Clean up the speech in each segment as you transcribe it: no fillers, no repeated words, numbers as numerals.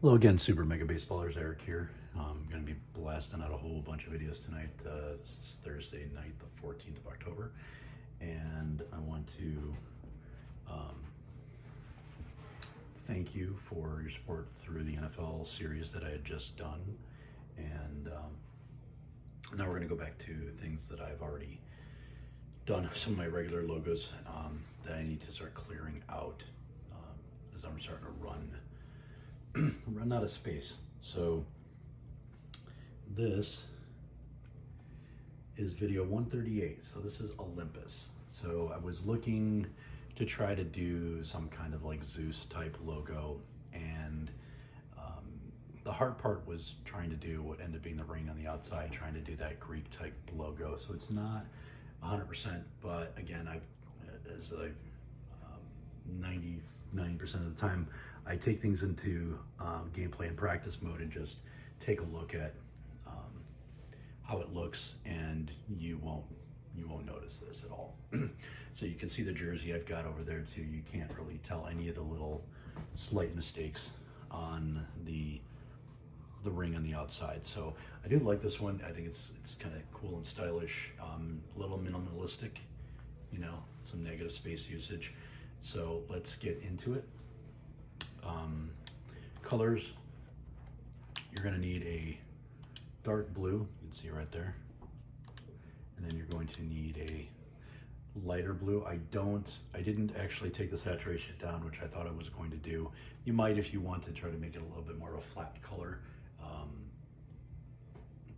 Hello again, Super Mega Baseballers. Eric here. I'm going to be blasting out a whole bunch of videos tonight. This is Thursday night, the 14th of October, and I want to um, thank you for your support through the NFL series that I had just done. And now we're going to go back to things that I've already done, some of my regular logos that I need to start clearing out as I'm starting to run out of space. So this is video 138. So this is Olympus. So I was looking to try to do some kind of like Zeus type logo, and the hard part was trying to do what ended up being the ring on the outside, trying to do that Greek type logo. So it's not 100%, but again, as I've 99% of the time, I take things into gameplay and practice mode and just take a look at how it looks, and you won't notice this at all. So you can see the jersey I've got over there too. You can't really tell any of the little slight mistakes on the ring on the outside. So I do like this one. I think it's kind of cool and stylish, a little minimalistic, you know, some negative space usage. So let's get into it. Colors, you're going to need a dark blue, you can see right there, and then you're going to need a lighter blue. I didn't actually take the saturation down, which I thought I was going to do. You might, if you want to try to make it a little bit more of a flat color,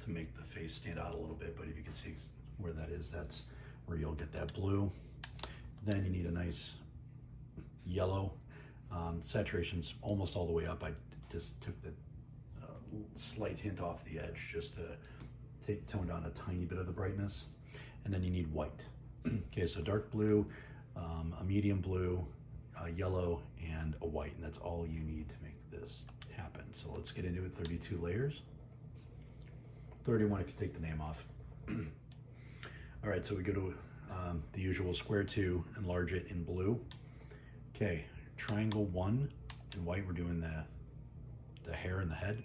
to make the face stand out a little bit, but if you can see where that is, that's where you'll get that blue. Then you need a nice yellow. Saturation's almost all the way up. I just took the slight hint off the edge just to tone down a tiny bit of the brightness. And then you need white. Okay, so dark blue, a medium blue, yellow, and a white, and that's all you need to make this happen. So let's get into it. 32 layers. 31 if you take the name off. All right, so we go to the usual square 2, enlarge it in blue. Okay, triangle 1 in white, we're doing the hair and the head.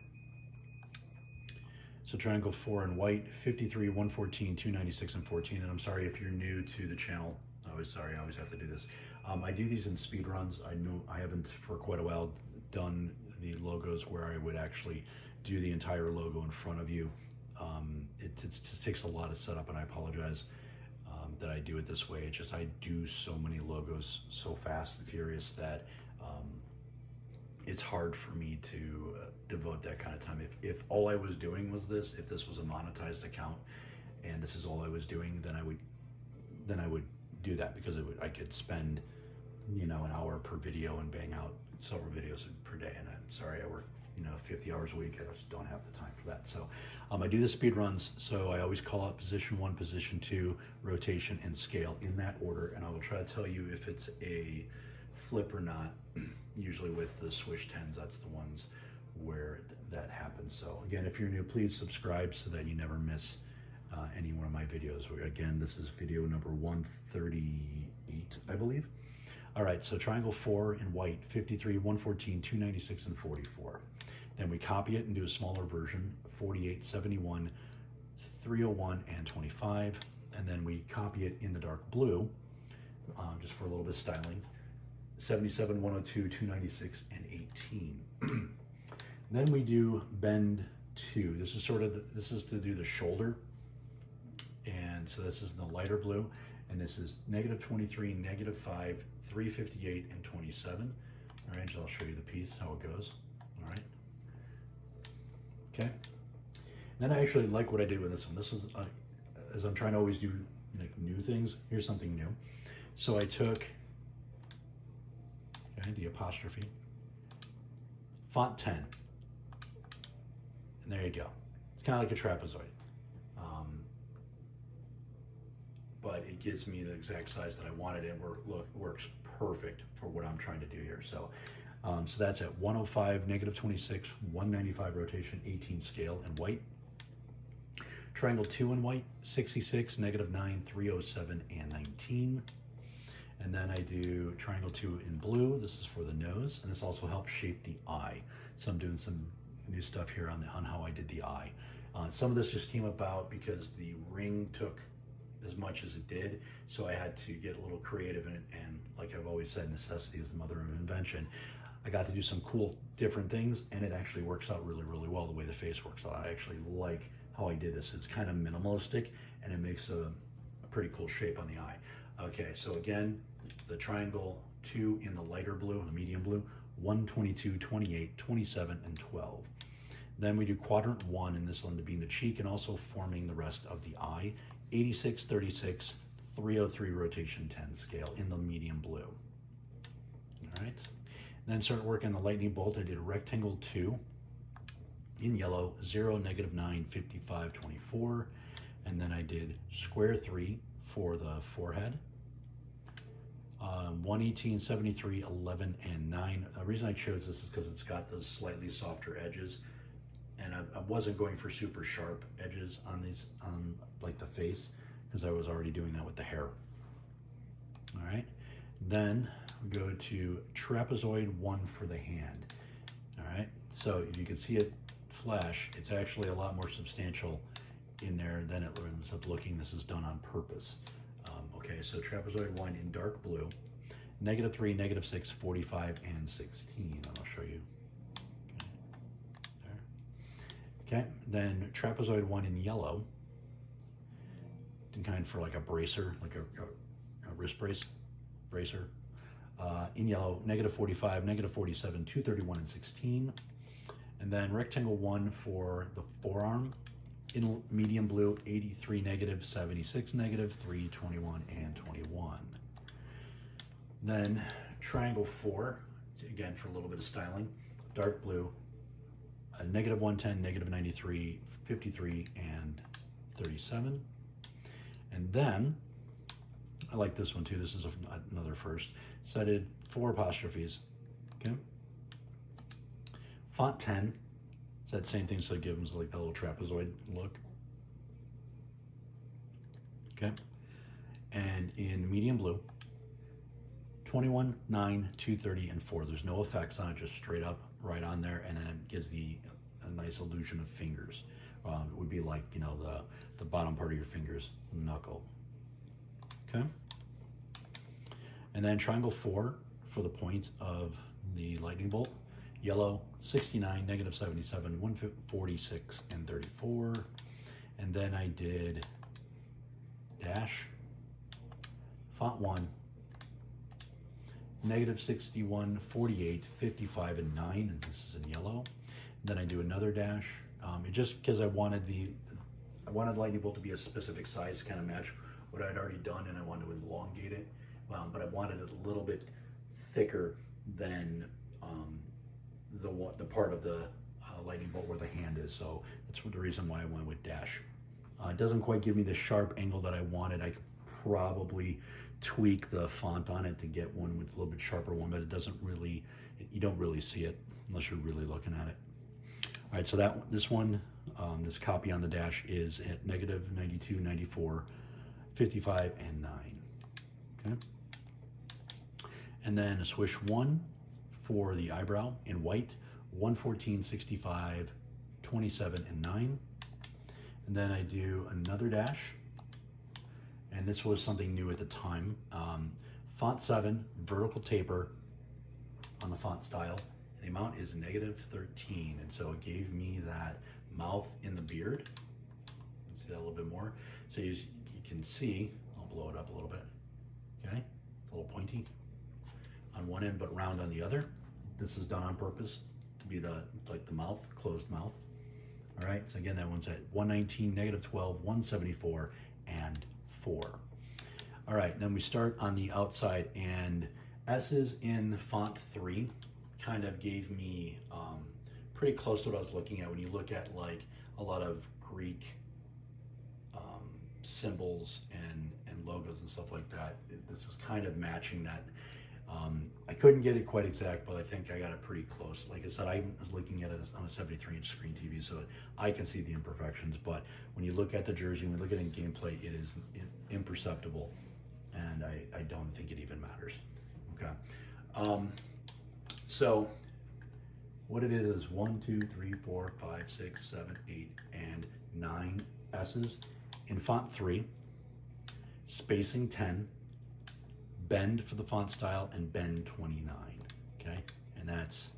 So triangle 4 in white, 53, 114, 296, and 14. And I'm sorry if you're new to the channel. I always have to do this. I do these in speed runs. I know I haven't for quite a while done the logos where I would actually do the entire logo in front of you. It just takes a lot of setup, and I apologize that I do it this way. It's just I do so many logos so fast and furious that it's hard for me to devote that kind of time. If all I was doing was this, if this was a monetized account and this is all I was doing, then I would do that, because I could spend, you know, an hour per video and bang out several videos per day. And I'm sorry, I work, you know, 50 hours a week. I just don't have the time for that. So I do the speed runs. So I always call out position 1, position 2, rotation, and scale in that order. And I will try to tell you if it's a flip or not. Usually with the Swish 10s, that's the ones where that happens. So again, if you're new, please subscribe so that you never miss any one of my videos. Again, this is video number 138, I believe. All right, so triangle 4 in white, 53, 114, 296, and 44. Then we copy it and do a smaller version, 48, 71, 301, and 25. And then we copy it in the dark blue, just for a little bit of styling, 77, 102, 296, and 18. Then we do bend 2. This is this is to do the shoulder. And so this is the lighter blue, and this is negative 23, negative 5, 358, and 27. All right, so I'll show you the piece, how it goes. All right. Okay. Then I actually like what I did with this one. This is, as I'm trying to always do like new things, here's something new. So I took the apostrophe, font 10, and there you go. It's kind of like a trapezoid. But it gives me the exact size that I wanted, and works perfect for what I'm trying to do here. So so that's at 105, negative 26, 195 rotation, 18 scale in white. Triangle 2 in white, 66, negative 9, 307, and 19. And then I do triangle 2 in blue. This is for the nose, and this also helps shape the eye. So I'm doing some new stuff here on how I did the eye. Some of this just came about because the ring took as much as it did, so I had to get a little creative in it, and like I've always said, necessity is the mother of invention. I got to do some cool different things, and it actually works out really, really well the way the face works out. I actually like how I did this. It's kind of minimalistic, and it makes a pretty cool shape on the eye. Okay, so again, the triangle 2 in the lighter blue, the medium blue, 1, 22, 28, 27, and 12. Then we do quadrant 1, and this one being the cheek and also forming the rest of the eye, 86, 36, 303 rotation 10 scale in the medium blue. All right. Then start working the lightning bolt. I did a rectangle 2 in yellow, 0, -9, 55, 24. And then I did square 3 for the forehead, 118, 73, 11, and 9. The reason I chose this is because it's got those slightly softer edges, and I wasn't going for super sharp edges on these, like the face, because I was already doing that with the hair. All right, then we go to trapezoid 1 for the hand. All right, so if you can see it flash, it's actually a lot more substantial in there than it ends up looking. This is done on purpose. Okay, so trapezoid 1 in dark blue, -3, -6, 45, and 16. And I'll show you. Okay, there. Okay, then trapezoid 1 in yellow, kind for like a bracer, like a wrist bracer. In yellow, -45, -47, 231, and 16. And then rectangle 1 for the forearm, in medium blue, 83, -76, -3, 21, and 21. Then triangle 4, again for a little bit of styling, dark blue, -110, -93, 53, and 37. And then, I like this one too, this is another first. So I did 4 apostrophes, okay? Font 10. It's that same thing, so it gives them like that little trapezoid look. Okay. And in medium blue, 21, 9, 230, and 4. There's no effects on it, just straight up right on there, and then it gives a nice illusion of fingers. It would be like, you know, the bottom part of your fingers, knuckle. Okay. And then triangle 4 for the point of the lightning bolt. Yellow, 69, -77, 146, and 34. And then I did dash, font 1, -61, 48, 55, and 9, and this is in yellow. And then I do another dash, just because I wanted the lightning bolt to be a specific size to kind of match what I'd already done, and I wanted to elongate it, but I wanted it a little bit thicker than the part of the lightning bolt where the hand is. So that's the reason why I went with dash. It doesn't quite give me the sharp angle that I wanted. I could probably tweak the font on it to get one with a little bit sharper one, but it doesn't really, you don't really see it unless you're really looking at it. All right, so this one, this copy on the dash is at -92, 94, 55, and 9. Okay. And then a swish 1 for the eyebrow in white, 114, 65, 27, and 9. And then I do another dash, and this was something new at the time. Font 7, vertical taper on the font style. The amount is -13, and so it gave me that mouth in the beard. Let's see that a little bit more. So you can see, I'll blow it up a little bit. Okay, it's a little pointy on one end, but round on the other. This is done on purpose to be like the mouth, closed mouth. All right, so again, that one's at 119, -12, 174, and 4. All right, then we start on the outside, and S's in font 3 kind of gave me pretty close to what I was looking at when you look at like a lot of Greek symbols and logos and stuff like that. This is kind of matching that. I couldn't get it quite exact, but I think I got it pretty close. Like I said, I was looking at it on a 73-inch screen TV, so I can see the imperfections, but when you look at the jersey, when you look at it in gameplay, it is imperceptible, and I don't think it even matters. Okay. So what it is 1, 2, 3, 4, 5, 6, 7, 8, and 9 S's in font 3, spacing 10, bend for the font style, and bend 29, okay? And that's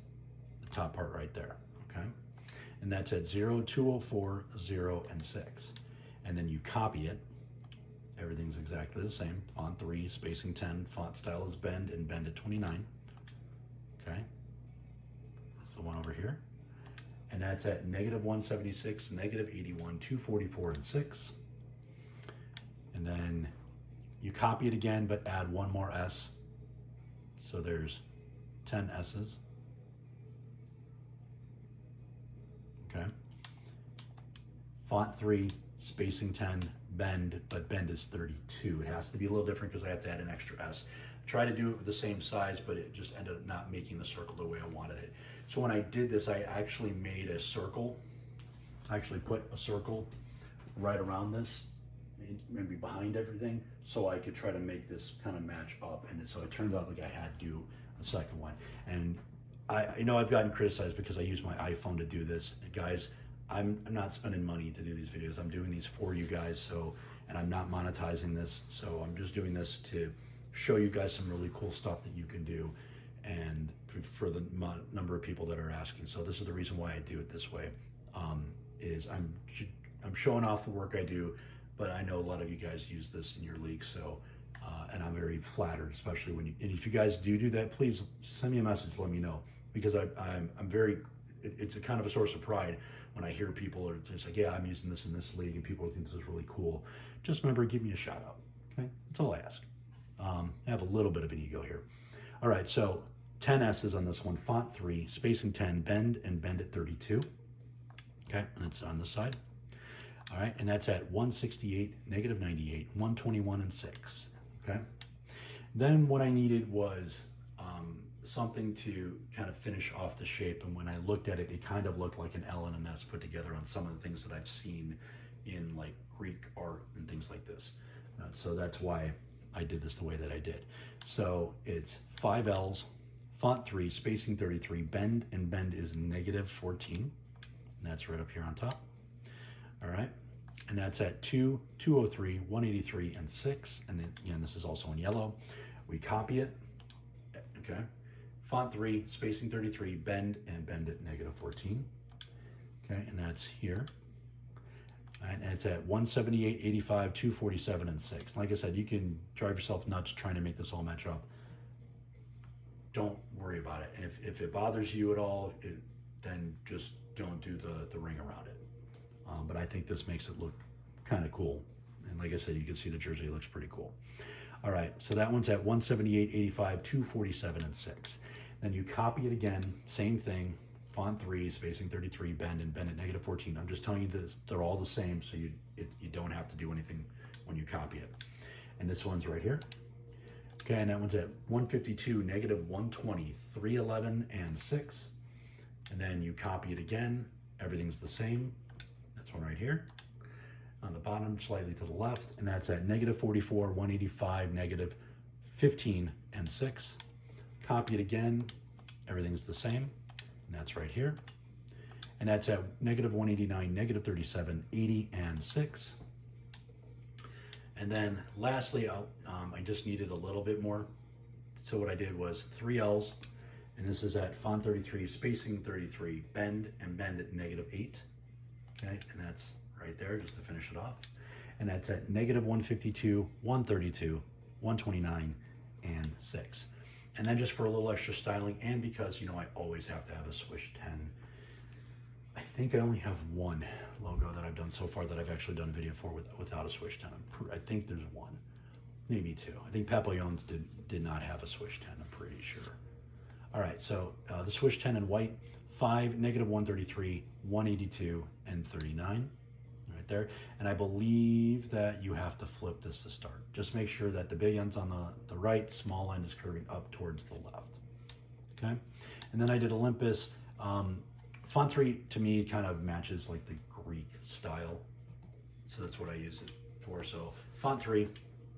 the top part right there, okay? And that's at 0, 204, 0, and 6. And then you copy it. Everything's exactly the same. Font 3, spacing 10, font style is bend, and bend at 29, okay? That's the one over here. And that's at -176, -81, 244, and 6. And then you copy it again, but add one more S. So there's 10 S's. Okay. Font 3, spacing 10, bend, but bend is 32. It has to be a little different because I have to add an extra S. Try to do it the same size, but it just ended up not making the circle the way I wanted it. So when I did this, I actually made a circle. I actually put a circle right around this, maybe behind everything, so I could try to make this kind of match up. And so it turned out like I had to do a second one. And I know I've gotten criticized because I use my iPhone to do this. Guys, I'm not spending money to do these videos. I'm doing these for you guys, so, and I'm not monetizing this, so I'm just doing this to show you guys some really cool stuff that you can do, and for the number of people that are asking. So this is the reason why I do it this way, is I'm showing off the work I do, but I know a lot of you guys use this in your league, so and I'm very flattered, especially when you, and if you guys do that, please send me a message, let me know, because I'm very, it's a kind of a source of pride when I hear people are just like, yeah, I'm using this in this league, and people think this is really cool. Just remember, give me a shout out, okay? That's all I ask. I have a little bit of an ego here. All right, so 10 S's on this one, font 3, spacing 10, bend, and bend at 32. Okay, and it's on this side. All right, and that's at 168, -98, 121, and 6. Okay. Then what I needed was something to kind of finish off the shape. And when I looked at it, it kind of looked like an L and an S put together on some of the things that I've seen in like Greek art and things like this. So that's why I did this the way that I did. So it's 5 L's, font 3, spacing 33, bend, and bend is -14. And that's right up here on top. All right. And that's at 2, 203, 183, and 6. And then again, this is also in yellow. We copy it. Okay. Font 3, spacing 33, bend, and bend at -14. Okay. And that's here. And it's at 178, 85, 247, and 6. Like I said, you can drive yourself nuts trying to make this all match up. Don't worry about it. And if it bothers you at all, then just don't do the ring around it. But I think this makes it look kind of cool. And like I said, you can see the jersey looks pretty cool. All right, so that one's at 178, 85, 247, and 6. Then you copy it again, same thing, font 3, spacing 33, bend, and bend at -14. I'm just telling you that they're all the same, so you don't have to do anything when you copy it. And this one's right here. Okay, and that one's at 152, -120, 311, and 6. And then you copy it again, everything's the same. That's one right here. On the bottom, slightly to the left, and that's at -44, 185, -15, and 6. Copy it again, everything's the same, and that's right here. And that's at -189, -37, 80, and 6. And then lastly, I just needed a little bit more. So what I did was 3 L's, and this is at font 33, spacing 33, bend, and bend at -8. Okay, and that's right there just to finish it off. And that's at -152, 132, 129, and 6. And then just for a little extra styling, and because, you know, I always have to have a Swish 10. I think I only have one logo that I've done so far that I've actually done a video for without a Swish 10. I think there's one, maybe 2. I think Papillons did not have a Swish 10, I'm pretty sure. All right, so the Swish 10 in white, 5, -133, 182, and 39. Right there. And I believe that you have to flip this to start. Just make sure that the big end's on the right, small end is curving up towards the left. Okay. And then I did Olympus. Font 3 to me kind of matches like the Greek style. So that's what I use it for. So font 3,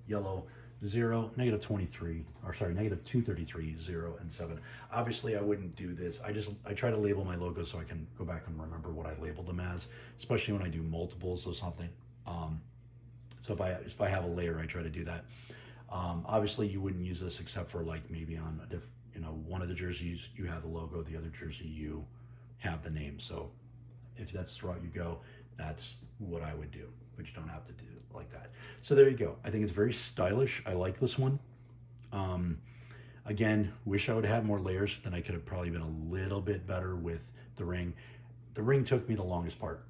yellow, 0, negative 23, or sorry, negative 233, 0, and 7. Obviously, I wouldn't do this. I try to label my logos so I can go back and remember what I labeled them as, especially when I do multiples of something. So if I have a layer, I try to do that. Obviously, you wouldn't use this except for like maybe on a one of the jerseys you have the logo, the other jersey you have the name. So if that's the route you go, that's what I would do, but you don't have to do it like that. So there you go. I think it's very stylish. I like this one. Again, wish I would have had more layers. Then I could have probably been a little bit better with the ring. The ring took me the longest part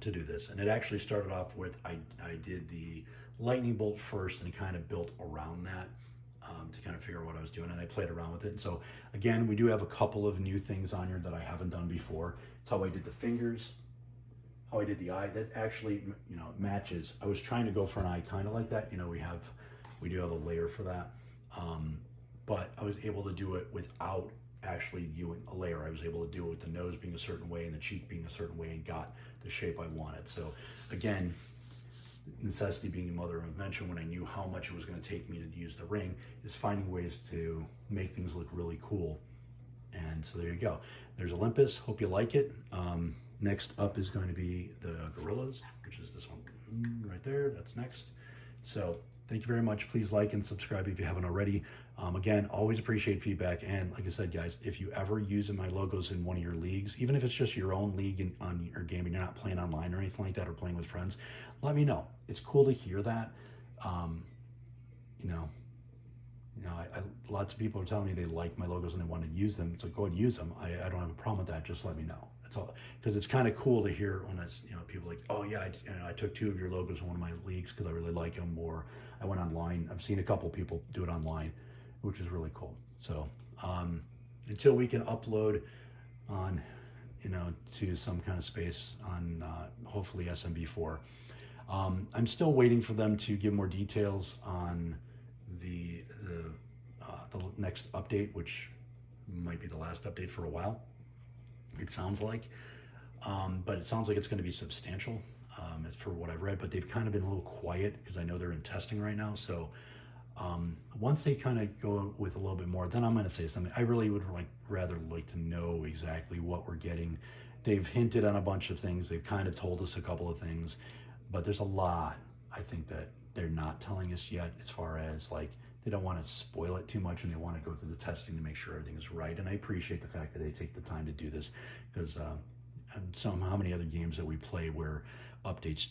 to do this, and it actually started off with I did the lightning bolt first and kind of built around that to kind of figure out what I was doing, and I played around with it. And so again, we do have a couple of new things on here that I haven't done before. It's how I did the fingers, how I did the eye. That actually matches. I was trying to go for an eye kind of like that. We do have a layer for that, but I was able to do it without actually doing a layer. I was able to do it with the nose being a certain way and the cheek being a certain way, and got the shape I wanted. So again, necessity being a mother of invention, when I knew how much it was going to take me to use the ring, is finding ways to make things look really cool. And so there you go. There's Olympus. Hope you like it. Next up is going to be the Gorillas, which is this one right there. That's next. So thank you very much. Please like and subscribe if you haven't already. Again, always appreciate feedback. And like I said, guys, if you ever use my logos in one of your leagues, even if it's just your own league on your game and you're not playing online or anything like that, or playing with friends, let me know. It's cool to hear that. Lots of people are telling me they like my logos and they want to use them. So go ahead and use them. I don't have a problem with that. Just let me know. That's all. Because it's kind of cool to hear when it's, people like, oh yeah, I took 2 of your logos in one of my leagues because I really like them, or I went online. I've seen a couple people do it online, which is really cool. So until we can upload on, to some kind of space on hopefully SMB4, I'm still waiting for them to give more details on the next update, which might be the last update for a while, it sounds like. But it sounds like it's going to be substantial, as for what I've read. But they've kind of been a little quiet because I know they're in testing right now. So once they kind of go with a little bit more, then I'm going to say something. I really would rather like to know exactly what we're getting. They've hinted on a bunch of things. They've kind of told us a couple of things, but there's a lot, I think, that they're not telling us yet, as far as like, they don't want to spoil it too much and they want to go through the testing to make sure everything is right. And I appreciate the fact that they take the time to do this, because how many other games that we play where updates,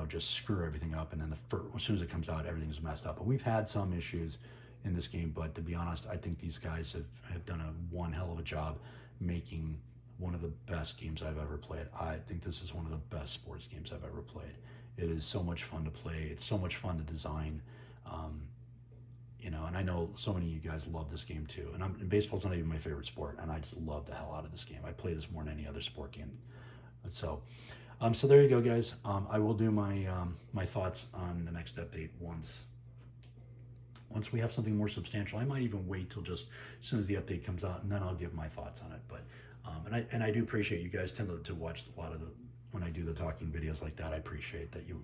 just screw everything up, and then as soon as it comes out, everything's messed up. And we've had some issues in this game, but to be honest, I think these guys have done one hell of a job making one of the best games I've ever played. I think this is one of the best sports games I've ever played. It is so much fun to play. It's so much fun to design. And I know so many of you guys love this game too. And baseball's not even my favorite sport, and I just love the hell out of this game. I play this more than any other sport game. So there you go, guys. I will do my thoughts on the next update once we have something more substantial. I might even wait till just as soon as the update comes out, and then I'll give my thoughts on it. But and I do appreciate you guys tend to watch a lot of when I do the talking videos like that. I appreciate that you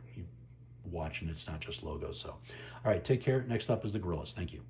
watch, and it's not just logos. So all right, take care. Next up is the Gorillas. Thank you.